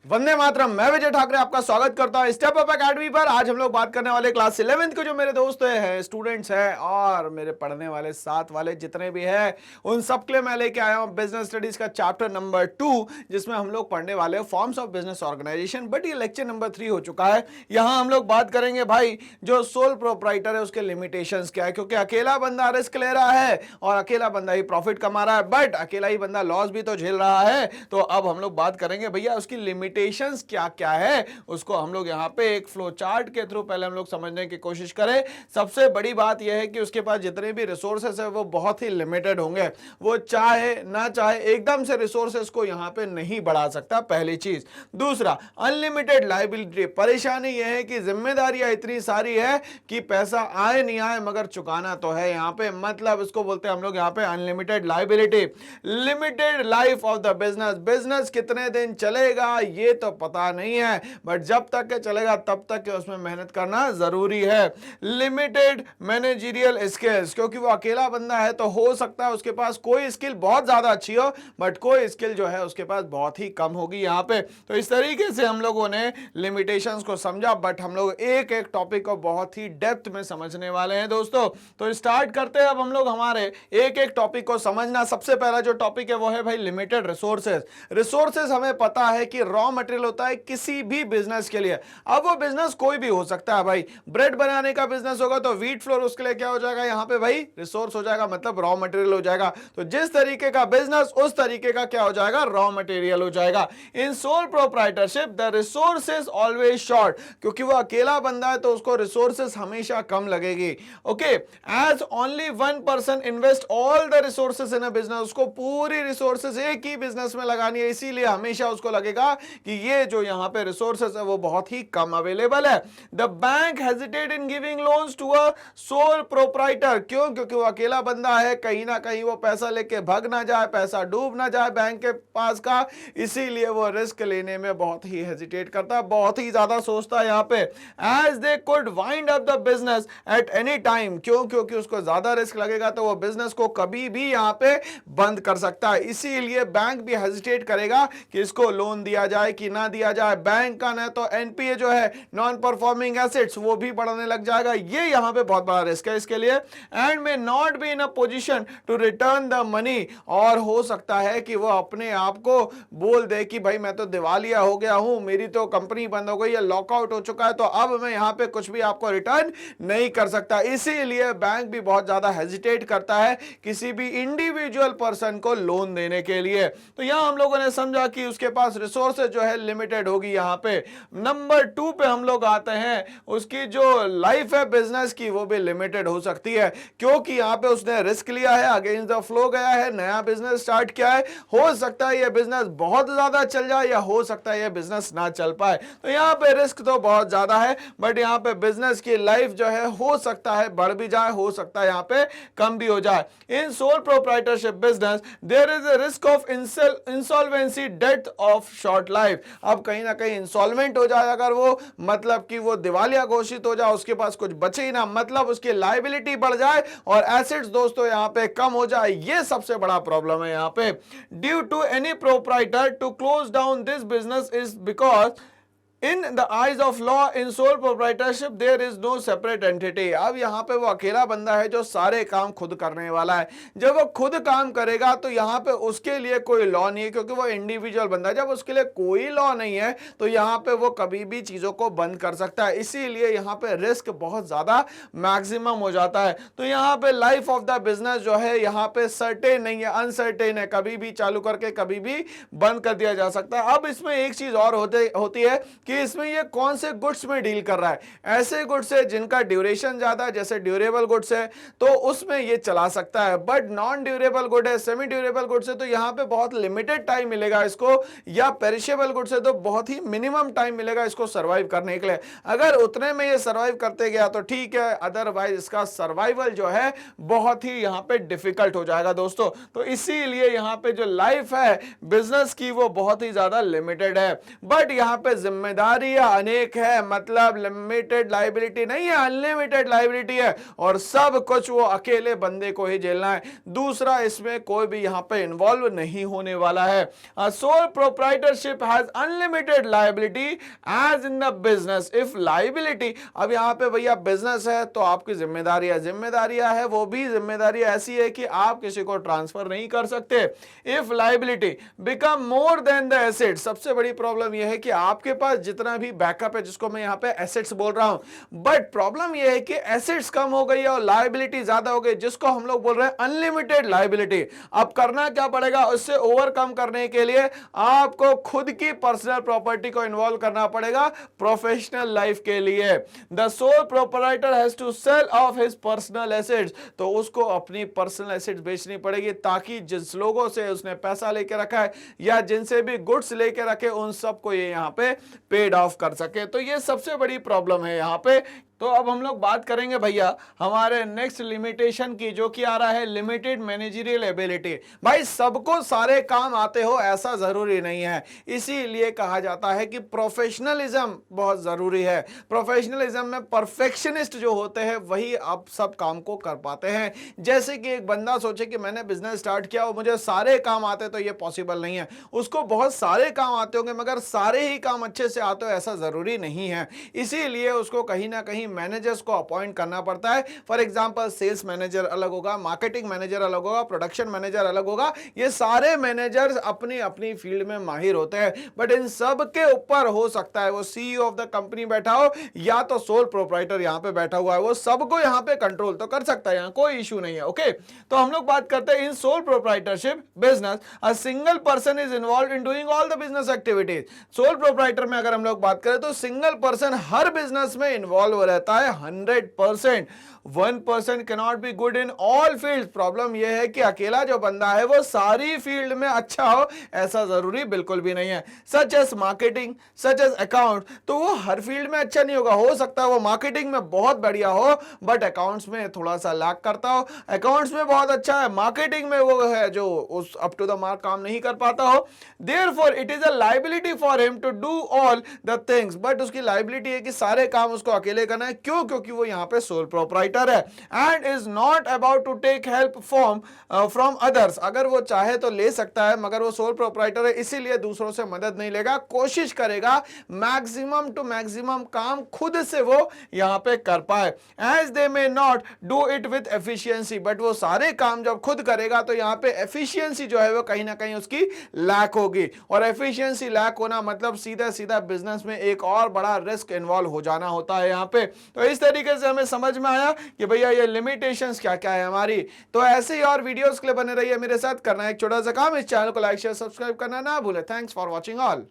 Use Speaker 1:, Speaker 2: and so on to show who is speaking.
Speaker 1: वंदे मातरम। मैं विजय ठाकरे आपका स्वागत करता हूं स्टेप अप एकेडमी पर। आज हम लोग बात करने वाले क्लास 11th के जो मेरे दोस्त हैं, स्टूडेंट्स हैं और मेरे पढ़ने वाले साथ वाले जितने भी हैं, उन सब के लिए मैं लेके आया हूं बिजनेस स्टडीज का चैप्टर नंबर 2, जिसमें हम लोग पढ़ने वाले हैं forms of business organisation. But ये लेक्चर नंबर 3 हो चुका है। यहां हम लोग बात करेंगे भाई जो सोल प्रोप्राइटर है उसके लिमिटेशंस क्या है, क्योंकि अकेला बंदा रिस्क ले रहा है और अकेला बंदा ही प्रॉफिट कमा रहा है, बट अकेला ही बंदा लॉस भी तो झेल रहा है। तो अब हम लोग बात करेंगे भैया उसकी लिमिटेशंस क्या क्या है, उसको हम लोग यहां पे एक फ्लो चार्ट के थ्रू पहले हम लोग समझने की कोशिश करें। सबसे बड़ी बात यह है कि उसके पास जितने भी रिसोर्सेस है वो बहुत ही लिमिटेड होंगे। वो चाहे ना चाहे एकदम से रिसोर्सेस को यहां पे नहीं बढ़ा सकता, पहली चीज। दूसरा, अनलिमिटेड लायबिलिटी। परेशानी यह है कि जिम्मेदारियां इतनी सारी है कि पैसा आए नहीं आए मगर चुकाना तो है यहां पे, मतलब इसको बोलते हैं हम लोग यहां पे unlimited liability. Limited life of the business. Business कितने दिन चलेगा ये तो पता नहीं है, बट जब तक के चलेगा तब तक के उसमें मेहनत करना जरूरी है। लिमिटेड मैनेजरियल स्किल्स, क्योंकि वो अकेला बंदा है तो हो सकता है उसके पास कोई स्किल बहुत ज्यादा अच्छी हो बट कोई स्किल जो है उसके पास बहुत ही कम होगी यहां पे। तो इस तरीके से हम लोगों ने लिमिटेशंस को समझा, बट हम लोग एक एक टॉपिक को बहुत ही डेप्थ में समझने वाले हैं दोस्तों। तो स्टार्ट करते हैं अब हम लोग हमारे एक एक टॉपिक को समझना। सबसे पहला जो टॉपिक है वो है भाई लिमिटेड रिसोर्सेज। रिसोर्सेज हमें पता है कि रॉ मटेरियल होता है किसी भी बिजनेस के लिए। अब वो बिजनेस कोई भी हो सकता है भाई। ब्रेड बनाने का बिजनेस होगा तो व्हीट फ्लोर उसके लिए क्या हो जाएगा यहां पे भाई, रिसोर्स हो जाएगा, मतलब रॉ मटेरियल हो जाएगा। तो जिस तरीके का बिजनेस उस तरीके का क्या हो जाएगा, रॉ मटेरियल हो जाएगा। In sole proprietorship the resources always short, क्योंकि वो अकेला बंदा है तो उसको रिसोर्सेज हमेशा कम लगेगी। Okay, as only one person invest all the resources in a business. उसको पूरी रिसोर्सेज एक ही बिजनेस में लगानी है, इसीलिए हमेशा उसको लगेगा कि ये जो यहां पे रिसोर्सेस है वो बहुत ही कम अवेलेबल है। The bank hesitate in giving loans to a sole proprietor. क्यों? क्योंकि वो अकेला बंदा है, कहीं ना कहीं वो पैसा लेके भाग ना जाए, पैसा डूब ना जाए बैंक के पास का, इसीलिए वो रिस्क लेने में बहुत ही हेजिटेट करता है, बहुत ही ज्यादा सोचता है यहां पे। As they could wind up the business at any time. क्यों? क्योंकि उसको ज्यादा रिस्क लगेगा तो वो बिजनेस को कभी भी यहां पे बंद कर सकता है, इसीलिए बैंक भी हेजिटेट करेगा कि इसको लोन दिया जाए कि ना दिया जाए। बैंक का ना तो एनपीए जो है नॉन परफॉर्मिंग एसेट्स वो भी बढ़ने लग जाएगा, ये यहां पे बहुत बड़ा रिस्क है इसके लिए। And may not be in a position to return the money. और हो सकता है कि वो अपने आप को बोल दे कि भाई मैं तो दिवालिया हो गया हूं, मेरी तो कंपनी बंद हो गई है, लॉकआउट हो चुका है, तो अब मैं यहां पे कुछ भी आपको रिटर्न नहीं कर सकता। इसीलिए बैंक भी बहुत ज्यादा हेजिटेट करता है किसी भी इंडिविजुअल पर्सन को लोन देने के लिए। तो यहां हम लोगों ने समझा कि उसके पास रिसोर्सेज जो है लिमिटेड होगी यहां पे। नंबर 2 पे हम लोग आते हैं, उसकी जो लाइफ है बिजनेस की वो भी लिमिटेड हो सकती है, क्योंकि यहां पे उसने रिस्क लिया है, अगेंस्ट द फ्लो गया है, नया बिजनेस स्टार्ट किया है। हो सकता है यह बिजनेस बहुत ज्यादा चल जाए या हो सकता है यह बिजनेस ना चल पाए। तो यहां पे रिस्क तो बहुत ज्यादा है, बट यहां पे बिजनेस की लाइफ जो है हो सकता है बढ़ भी जाए, हो सकता है यहां पे कम भी हो जाए। In sole proprietorship business there is a risk of insolvency, death of short life. अब कहीं ना कहीं इंसॉल्वेंट हो जाए अगर वो, मतलब कि वो दिवालिया घोषित हो जाए, उसके पास कुछ बचे ही ना, मतलब उसकी लायबिलिटी बढ़ जाए और एसेट्स दोस्तों यहां पे कम हो जाए, ये सबसे बड़ा प्रॉब्लम है यहां पे। Due to any proprietor to close down this business is because in the eyes of law in sole proprietorship there is no separate entity. अब यहां पे वो अकेला बंदा है जो सारे काम खुद करने वाला है। जब वो खुद काम करेगा तो यहां पे उसके लिए कोई लॉ नहीं है, क्योंकि वो इंडिविजुअल बंदा है। जब उसके लिए कोई लॉ नहीं है तो यहां पे वो कभी भी चीजों को बंद कर सकता है, इसीलिए यहां पे रिस्क बहुत ज्यादा मैक्सिमम हो जाता है। तो यहां पे लाइफ ऑफ द बिजनेस जो है यहां पे सर्टेन नहीं है, अनसर्टेन है, कभी भी चालू करके कभी भी बंद कर दिया जा सकता है। अब इसमें एक चीज और होती है कि इसमें ये कौन से गुड्स में डील कर रहा है। ऐसे गुड्स है जिनका ड्यूरेशन ज्यादा है, जैसे ड्यूरेबल गुड्स है तो उसमें ये चला सकता है, बट नॉन ड्यूरेबल गुड है, सेमी ड्यूरेबल गुड्स है तो यहां पे बहुत लिमिटेड टाइम मिलेगा इसको, या पेरिशेबल गुड्स है तो बहुत ही मिनिमम टाइम मिलेगा इसको सर्वाइव करने के लिए। अगर उतने में ये सर्वाइव करते गया तो ठीक है, अदरवाइज इसका सर्वाइवल जो है बहुत ही यहां पे डिफिकल्ट हो जाएगा दोस्तों। तो इसीलिए यहां पे जो लाइफ है बिजनेस की वो बहुत ही ज्यादा लिमिटेड है, बट यहां पे जिम्मेदारी जिम्मेदारियां अनेक है, मतलब लिमिटेड लाइबिलिटी नहीं है, अनलिमिटेड लाइबिलिटी है और सब कुछ वो अकेले बंदे को ही झेलना है। दूसरा, इसमें कोई भी यहां पे इन्वॉल्व नहीं होने वाला है। Sole proprietorship has unlimited liability as in the business if liability, अब यहां पे भैया बिजनेस है तो आपकी जिम्मेदारियां है, वो भी जिम्मेदारी ऐसी है कि आप किसी को ट्रांसफर नहीं कर सकते। If liability become more than the asset, सबसे बड़ी प्रॉब्लम यह है कि आपके पास जितना भी बैकअप है, जिसको मैं यहां पे एसेट्स बोल रहा हूं, बट प्रॉब्लम यह है कि एसेट्स कम हो गई है और लाइबिलिटी ज्यादा हो गई, जिसको हम लोग बोल रहे हैं अनलिमिटेड लाइबिलिटी। अब करना क्या पड़ेगा, उससे ओवरकम करने के लिए आपको खुद की पर्सनल प्रॉपर्टी को इन्वॉल्व करना पड़ेगा प्रोफेशनल लाइफ के लिए। The sole proprietor has to sell off his personal assets, तो उसको अपनी पर्सनल एसेट्स बेचनी पड़ेगी ताकि जिस लोगों से उसने पैसा लेके रखा है या जिनसे भी गुड्स लेके रखे उन सबको ये यहां पे पेड ऑफ कर सके। तो ये सबसे बड़ी प्रॉब्लम है यहां पे। तो अब हम लोग बात करेंगे भैया हमारे नेक्स्ट लिमिटेशन की, जो कि आ रहा है लिमिटेड मैनेजरियल एबिलिटी। भाई सबको सारे काम आते हो ऐसा जरूरी नहीं है, इसीलिए कहा जाता है कि प्रोफेशनलिज्म बहुत जरूरी है। प्रोफेशनलिज्म में परफेक्शनिस्ट जो होते हैं वही आप सब काम को कर पाते हैं। जैसे कि एक बंदा सोचे कि मैंने बिजनेस स्टार्ट किया और मुझे सारे काम आते, तो ये पॉसिबल नहीं है। उसको बहुत सारे काम आते होंगे मगर सारे ही काम अच्छे से आते हो ऐसा जरूरी नहीं है, इसीलिए उसको कहीं ना कहीं मैनेजर्स को अपॉइंट करना पड़ता है। फॉर एग्जांपल सेल्स मैनेजर अलग होगा, मार्केटिंग मैनेजर अलग होगा, प्रोडक्शन मैनेजर अलग होगा। ये सारे मैनेजर्स अपनी अपनी फील्ड में माहिर होते हैं, बट इन सब के ऊपर हो सकता है वो सीईओ ऑफ द कंपनी बैठा हो या तो सोल प्रोप्राइटर यहां पे बैठा हुआ है, वो सबको यहां पे कंट्रोल तो कर सकता है, यहां कोई इशू नहीं है। ओके, तो हम लोग बात करते हैं in sole proprietorship business a single person is involve in doing all the business activities. Sole proprietor में अगर हम लोग बात करें तो सिंगल पर्सन हर बिजनेस में इन्वॉल्व रहता है 100%। 1% cannot be good in all field. Problem यह है कि अकेला जो बंदा है वो सारी फील्ड में अच्छा हो ऐसा जरूरी बिल्कुल भी नहीं है। Such as marketing, such as account, तो वो हर फील्ड में अच्छा नहीं होगा। हो सकता है वो मार्केटिंग में बहुत बढ़िया हो बट अकाउंट्स में थोड़ा सा लैक करता हो, अकाउंट्स में बहुत अच्छा है, मार्केटिंग में वो है जो उस अप टू द मार्क काम नहीं कर पाता हो। Therefore it is a liability for him to do all the things, but उसकी लायबिलिटी है कि सारे काम उसको अकेले करना है। क्यों? क्योंकि वो यहां पे सोल प्रोप्राइटर है and is not about to take help from others. अगर वो चाहे तो ले सकता है मगर वो सोल प्रोप्राइटर है इसीलिए दूसरों से मदद नहीं लेगा, कोशिश करेगा मैक्सिमम टू मैक्सिमम काम खुद से वो यहां पे कर पाए। As they may not do it with efficiency, but वो सारे काम जब खुद करेगा तो यहां पे एफिशिएंसी जो है वो कहीं ना कहीं उसकी लैक होगी, और एफिशिएंसी लैक होना मतलब सीधा सीधा बिजनेस में एक और बड़ा रिस्क इन्वॉल्व हो जाना होता है यहां पे। तो इस तरीके से हमें समझ में आया कि भैया ये लिमिटेशंस क्या क्या है हमारी। तो ऐसे ही और वीडियोस के लिए बने रहिए मेरे साथ। करना एक छोटा सा काम, इस चैनल को लाइक शेयर सब्सक्राइब करना ना भूले। Thanks for watching all.